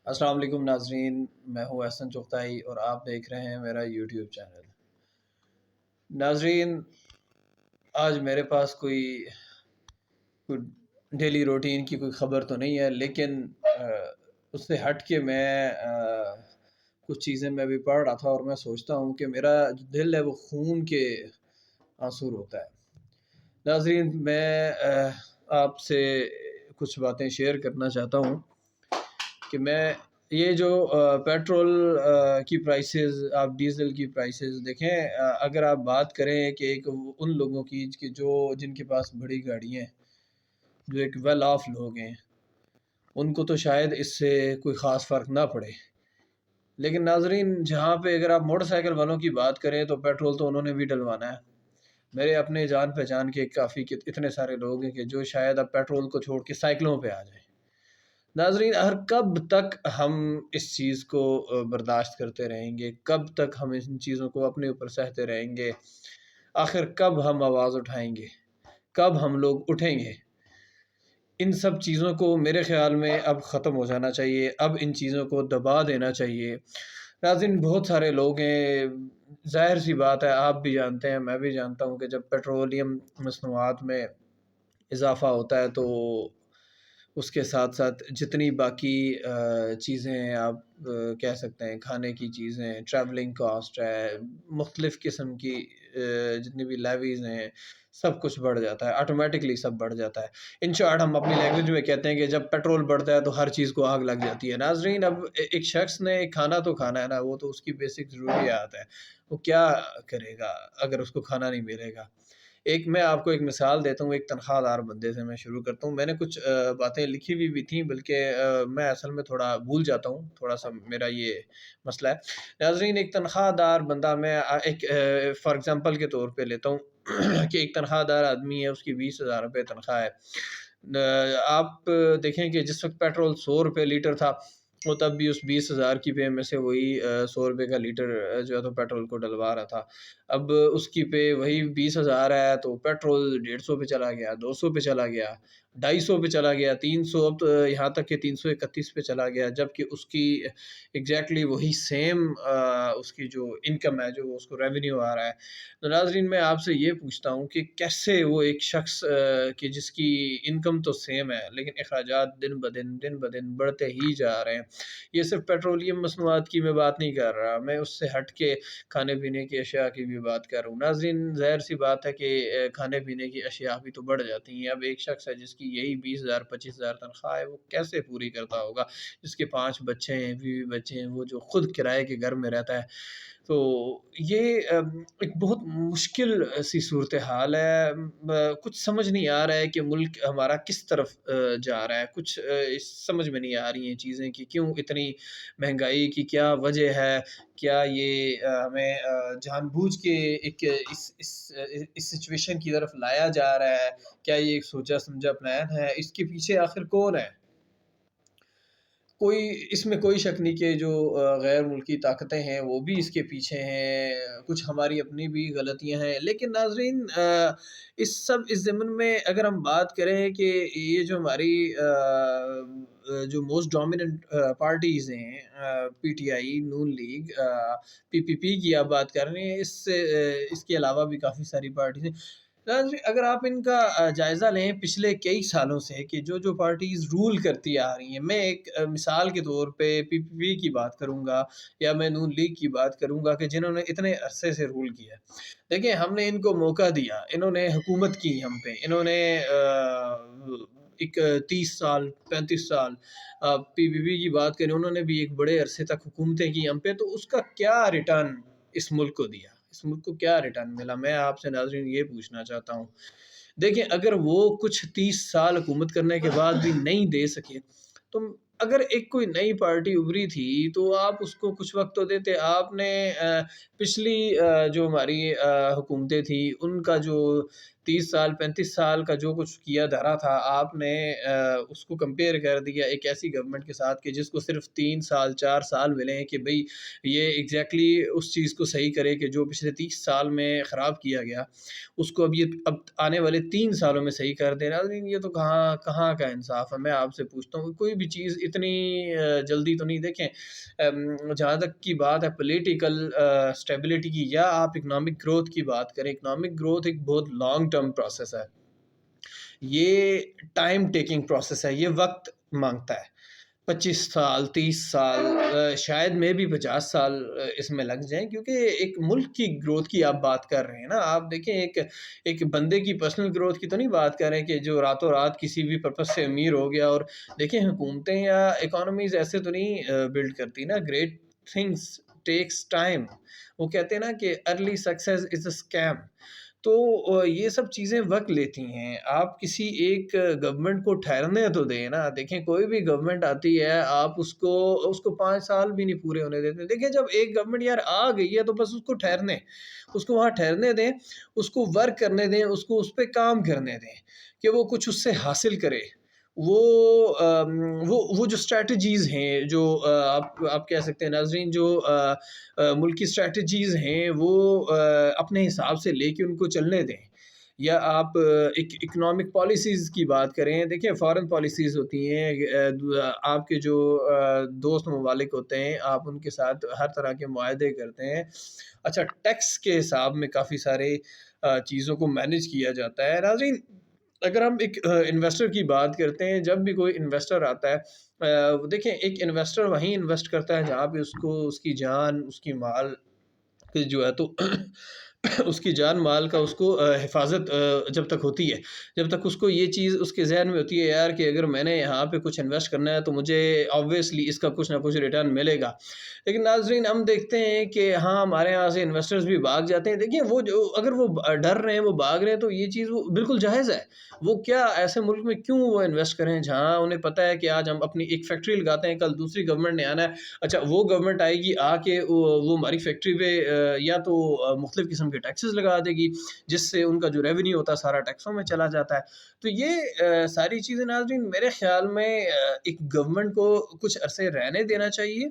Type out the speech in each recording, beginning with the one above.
السلام علیکم ناظرین، میں ہوں احسن چغتائی اور آپ دیکھ رہے ہیں میرا یوٹیوب چینل۔ ناظرین، آج میرے پاس کوئی ڈیلی روٹین کی کوئی خبر تو نہیں ہے، لیکن اس سے ہٹ کے میں کچھ چیزیں میں بھی پڑھ رہا تھا اور میں سوچتا ہوں کہ میرا جو دل ہے وہ خون کے آنسو ہوتا ہے۔ ناظرین، میں آپ سے کچھ باتیں شیئر کرنا چاہتا ہوں کہ میں یہ جو پیٹرول کی پرائسز، آپ ڈیزل کی پرائسز دیکھیں، اگر آپ بات کریں کہ ایک ان لوگوں کی کہ جن کے پاس بڑی گاڑیاں ہیں، جو ایک ویل آف لوگ ہیں، ان کو تو شاید اس سے کوئی خاص فرق نہ پڑے، لیکن ناظرین جہاں پہ اگر آپ موٹر سائیکل والوں کی بات کریں تو پیٹرول تو انہوں نے بھی ڈلوانا ہے۔ میرے اپنے جان پہچان کے کافی اتنے سارے لوگ ہیں کہ جو شاید اب پیٹرول کو چھوڑ کے سائیکلوں پہ آ جائیں۔ ناظرین، ہر کب تک ہم اس چیز کو برداشت کرتے رہیں گے؟ کب تک ہم ان چیزوں کو اپنے اوپر سہتے رہیں گے؟ آخر کب ہم آواز اٹھائیں گے؟ کب ہم لوگ اٹھیں گے؟ ان سب چیزوں کو میرے خیال میں اب ختم ہو جانا چاہیے، اب ان چیزوں کو دبا دینا چاہیے۔ ناظرین، بہت سارے لوگ ہیں، ظاہر سی بات ہے، آپ بھی جانتے ہیں، میں بھی جانتا ہوں کہ جب پیٹرولیم مصنوعات میں اضافہ ہوتا ہے تو اس کے ساتھ ساتھ جتنی باقی چیزیں ہیں، آپ کہہ سکتے ہیں کھانے کی چیزیں، ٹریولنگ کاسٹ ہے، مختلف قسم کی جتنی بھی لیویز ہیں، سب کچھ بڑھ جاتا ہے، آٹومیٹکلی سب بڑھ جاتا ہے۔ ان شارٹ ہم اپنی لینگویج میں کہتے ہیں کہ جب پیٹرول بڑھتا ہے تو ہر چیز کو آگ لگ جاتی ہے۔ ناظرین، اب ایک شخص نے کھانا تو کھانا ہے نا، وہ تو اس کی بیسک ضروریات ہے، وہ کیا کرے گا اگر اس کو کھانا نہیں ملے گا؟ میں آپ کو ایک مثال دیتا ہوں، ایک تنخواہ دار بندے سے میں شروع کرتا ہوں۔ میں نے کچھ باتیں لکھی ہوئی بھی تھیں، بلکہ میں اصل میں تھوڑا بھول جاتا ہوں، تھوڑا سا میرا یہ مسئلہ ہے۔ ناظرین، ایک تنخواہ دار بندہ، میں ایک فار ایگزامپل کے طور پہ لیتا ہوں کہ ایک تنخواہ دار آدمی ہے، اس کی 20,000 روپے تنخواہ ہے۔ آپ دیکھیں کہ جس وقت پیٹرول 100 روپے لیٹر تھا، وہ تب بھی اس 20,000 کی پے میں سے وہی 100 روپے کا لیٹر جو ہے تو پیٹرول کو ڈلوا رہا تھا۔ اب اس کی پے وہی 20,000 ہے تو پیٹرول 150 پہ چلا گیا، 200 پہ چلا گیا، 250 پہ چلا گیا، 300، اب تو یہاں تک کہ 331 پہ چلا گیا، جبکہ اس کی ایگزیکٹلی وہی سیم اس کی جو انکم ہے، جو اس کو ریونیو آ رہا ہے۔ تو ناظرین، میں آپ سے یہ پوچھتا ہوں کہ کیسے وہ ایک شخص کہ جس کی انکم تو سیم ہے لیکن اخراجات دن بدن بڑھتے ہی جا رہے ہیں۔ یہ صرف پیٹرولیم مصنوعات کی میں بات نہیں کر رہا، میں اس سے ہٹ کے کھانے پینے کی اشیاء کی بھی بات کر رہا ہوں۔ ناظرین، ظاہر سی بات ہے کہ کھانے پینے کی اشیاء بھی تو بڑھ جاتی ہیں۔ اب ایک شخص ہے جس کی یہی 20,000 25,000 تنخواہ ہے، وہ کیسے پوری کرتا ہوگا؟ جس کے 5 بچے ہیں، بیوی بچے ہیں، وہ جو خود کرائے کے گھر میں رہتا ہے۔ تو یہ ایک بہت مشکل سی صورتحال ہے۔ کچھ سمجھ نہیں آ رہا ہے کہ ملک ہمارا کس طرف جا رہا ہے، کچھ سمجھ میں نہیں آ رہی ہیں چیزیں کہ کیوں اتنی مہنگائی کی کیا وجہ ہے؟ کیا یہ ہمیں جان بوجھ کے ایک اس سچویشن کی طرف لایا جا رہا ہے؟ کیا یہ ایک سوچا سمجھا پلان ہے؟ اس کے پیچھے آخر کون ہے؟ اس میں کوئی شک نہیں کہ جو غیر ملکی طاقتیں ہیں وہ بھی اس کے پیچھے ہیں، کچھ ہماری اپنی بھی غلطیاں ہیں، لیکن ناظرین اس ضمن میں اگر ہم بات کریں کہ یہ جو ہماری جو موسٹ ڈومیننٹ پارٹیز ہیں، P T I, known league, پی کی آپ بات کر رہے ہیں، اس کے علاوہ بھی کافی ساری پارٹیز ہیں۔ اگر آپ ان کا جائزہ لیں پچھلے کئی سالوں سے کہ جو پارٹیز رول کرتی آ رہی ہیں، میں ایک مثال کے طور پہ پی کی بات کروں گا یا میں نون لیگ کی بات کروں گا کہ جنہوں نے اتنے عرصے سے رول کیا۔ دیکھیں، ہم نے ان کو موقع دیا، انہوں نے حکومت کی ہم پہ، انہوں نے ایک 30 سال 35 سال پی کی بات کریں، انہوں نے بھی ایک بڑے عرصے تک حکومتیں کی ہم پہ، تو اس کا کیا ریٹرن اس ملک کو دیا؟ اس ملک کو کیا ریٹرن ملا؟ میں آپ سے ناظرین یہ پوچھنا چاہتا ہوں۔ دیکھیں، اگر وہ کچھ 30 سال حکومت کرنے کے بعد بھی نہیں دے سکے، تو اگر ایک کوئی نئی پارٹی ابھری تھی تو آپ اس کو کچھ وقت تو دیتے۔ آپ نے پچھلی جو ہماری حکومتیں تھیں ان کا جو 30 سال 35 سال کا جو کچھ کیا دھرا تھا، آپ نے اس کو کمپیئر کر دیا ایک ایسی گورنمنٹ کے ساتھ کہ جس کو صرف 3 سال 4 سال ملے ہیں کہ بھئی یہ ایگزیکٹلی اس چیز کو صحیح کرے کہ جو پچھلے 30 سال میں خراب کیا گیا، اس کو اب آنے والے 3 سالوں میں صحیح کر دینا۔ یہ تو کہاں کا انصاف ہے؟ میں آپ سے پوچھتا ہوں، کوئی بھی چیز اتنی جلدی تو نہیں دیکھیں. جہاں تک کی بات ہے پولیٹیکل اسٹیبلٹی کی یا آپ اکنامک گروتھ کی بات کریں، اکنامک گروتھ ایک بہت لانگ ٹرم پروسیس ہے. یہ ٹائم ٹیکنگ پروسیس ہے، یہ وقت مانگتا ہے. 25 سال 30 سال شاید میں بھی 50 سال اس میں لگ جائیں، کیونکہ ایک ملک کی گروتھ کی آپ بات کر رہے ہیں نا. آپ دیکھیں ایک بندے کی پرسنل گروتھ کی تو نہیں بات کر رہے ہیں کہ جو راتوں رات کسی بھی پرپس سے امیر ہو گیا. اور دیکھیں حکومتیں یا اکانومیز ایسے تو نہیں بلڈ کرتی نا. Great things takes time. وہ کہتے ہیں نا کہ early success is a scheme. تو یہ سب چیزیں وقت لیتی ہیں. آپ کسی ایک گورنمنٹ کو ٹھہرنے تو دیں نا. دیکھیں کوئی بھی گورنمنٹ آتی ہے، آپ اس کو 5 سال بھی نہیں پورے ہونے دیتے. دیکھیں جب ایک گورنمنٹ یار آ گئی ہے تو بس اس کو وہاں ٹھہرنے دیں، اس کو ورک کرنے دیں، اس کو اس پہ کام کرنے دیں کہ وہ کچھ اس سے حاصل کرے. وہ جو اسٹریٹجیز ہیں، جو آپ کہہ سکتے ہیں ناظرین، جو ملکی اسٹریٹجیز ہیں، وہ اپنے حساب سے لے کے ان کو چلنے دیں. یا آپ اکنامک پالیسیز کی بات کریں، دیکھیں فارن پالیسیز ہوتی ہیں. آپ کے جو دوست ممالک ہوتے ہیں، آپ ان کے ساتھ ہر طرح کے معاہدے کرتے ہیں. اچھا، ٹیکس کے حساب میں کافی سارے چیزوں کو مینیج کیا جاتا ہے. ناظرین اگر ہم ایک انویسٹر کی بات کرتے ہیں، جب بھی کوئی انویسٹر آتا ہے، دیکھیں ایک انویسٹر وہیں انویسٹ کرتا ہے جہاں پہ اس کی جان، اس کی مال جو ہے تو اس کی جان مال کا اس کو حفاظت جب تک ہوتی ہے، جب تک اس کو یہ چیز اس کے ذہن میں ہوتی ہے یار کہ اگر میں نے یہاں پہ کچھ انویسٹ کرنا ہے تو مجھے آبویسلی اس کا کچھ نہ کچھ ریٹرن ملے گا. لیکن ناظرین ہم دیکھتے ہیں کہ ہاں ہمارے یہاں سے انویسٹرز بھی بھاگ جاتے ہیں. دیکھیں وہ جو اگر وہ ڈر رہے ہیں، وہ بھاگ رہے ہیں، تو یہ چیز وہ بالکل جائز ہے. وہ کیا ایسے ملک میں کیوں وہ انویسٹ کریں جہاں انہیں پتہ ہے کہ آج ہم اپنی ایک فیکٹری لگاتے ہیں، کل دوسری گورنمنٹ نے آنا ہے. اچھا وہ گورنمنٹ آئے گی، آ کے وہ ہماری فیکٹری پہ یا تو مختلف قسم کے ٹیکسز لگا دے گی، جس سے ان کا جو ریونیو ہوتا ہے سارا ٹیکسوں میں چلا جاتا ہے. تو یہ ساری چیزیں ناظرین میرے خیال میں ایک گورنمنٹ کو کچھ عرصے رہنے دینا چاہیے،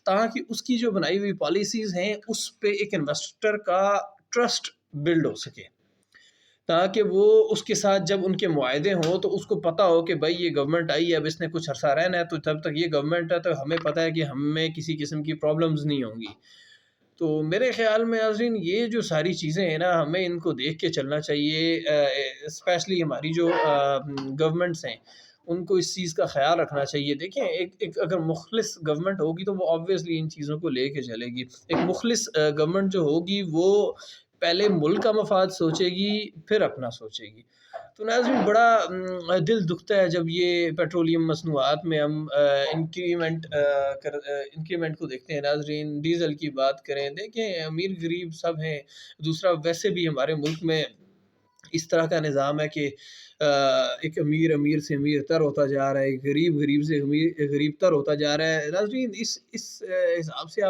تاکہ اس کی جو بنائی ہوئی پالیسیز ہیں اس پہ ایک انویسٹر کا ٹرسٹ بلڈ ہو سکے، تاکہ وہ اس کے ساتھ جب ان کے معاہدے ہوں تو اس کو پتہ ہو کہ بھائی یہ گورنمنٹ آئی ہے، اب اس نے کچھ عرصہ رہنا ہے، تو جب تک یہ گورنمنٹ ہے تو ہمیں پتہ ہے کہ ہمیں کسی قسم کی پرابلمز نہیں ہوں گی. تو میرے خیال میں ناظرین یہ جو ساری چیزیں ہیں نا، ہمیں ان کو دیکھ کے چلنا چاہیے. اسپیشلی ہماری جو گورنمنٹس ہیں ان کو اس چیز کا خیال رکھنا چاہیے. دیکھیں ایک اگر مخلص گورنمنٹ ہوگی تو وہ آبویسلی ان چیزوں کو لے کے چلے گی. ایک مخلص گورنمنٹ جو ہوگی وہ پہلے ملک کا مفاد سوچے گی، پھر اپنا سوچے گی. تو ناظرین بڑا دل دکھتا ہے جب یہ پیٹرولیم مصنوعات میں ہم انکریمنٹ کو دیکھتے ہیں. ناظرین ڈیزل کی بات کریں، دیکھیں امیر غریب سب ہیں. دوسرا ویسے بھی ہمارے ملک میں اس طرح کا نظام ہے کہ ایک امیر سے امیر تر ہوتا جا رہا ہے، ایک غریب سے غریب تر ہوتا جا رہا ہے. ناظرین اس حساب سے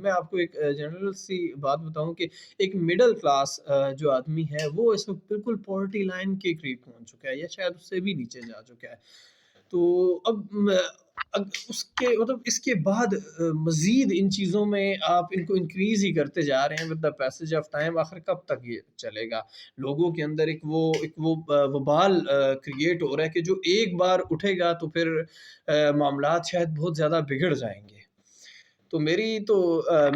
میں آپ کو ایک جنرل سی بات بتاؤں کہ ایک مڈل کلاس جو آدمی ہے وہ اس وقت بالکل پاورٹی لائن کے قریب پہنچ چکا ہے، یا شاید اس سے بھی نیچے جا چکا ہے. تو اب اس کے بعد مزید ان چیزوں میں آپ ان کو انکریز ہی کرتے جا رہے ہیں with the passage of time. آخر کب تک یہ چلے گا؟ لوگوں کے اندر ایک وہ وبال کریٹ ہو رہا ہے کہ جو ایک بار اٹھے گا تو پھر معاملات شاید بہت زیادہ بگڑ جائیں گے. تو میں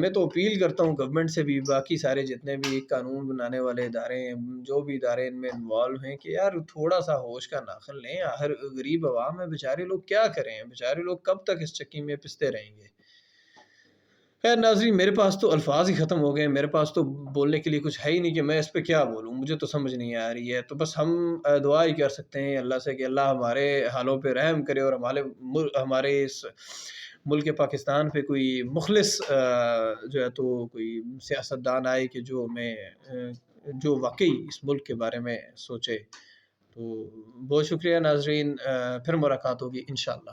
تو اپیل کرتا ہوں گورنمنٹ سے بھی، باقی سارے جتنے بھی قانون بنانے والے ادارے ہیں، جو بھی ادارے ان میں انوالو ہیں، کہ یار تھوڑا سا ہوش کا ناخن لیں. ہر غریب عوام ہے، بیچارے لوگ کیا کریں، بیچارے لوگ کب تک اس چکی میں پستے رہیں گے. خیر ناظرین میرے پاس تو الفاظ ہی ختم ہو گئے، میرے پاس تو بولنے کے لیے کچھ ہے ہی نہیں کہ میں اس پہ کیا بولوں، مجھے تو سمجھ نہیں آ رہی ہے. تو بس ہم دعا ہی کر سکتے ہیں اللہ سے کہ اللہ ہمارے حالوں پہ رحم کرے، اور ہمارے اس ملک پاکستان پہ کوئی مخلص جو ہے تو کوئی سیاستدان آئے کہ جو واقعی اس ملک کے بارے میں سوچے. تو بہت شکریہ ناظرین، پھر ملاقات ہوگی انشاءاللہ.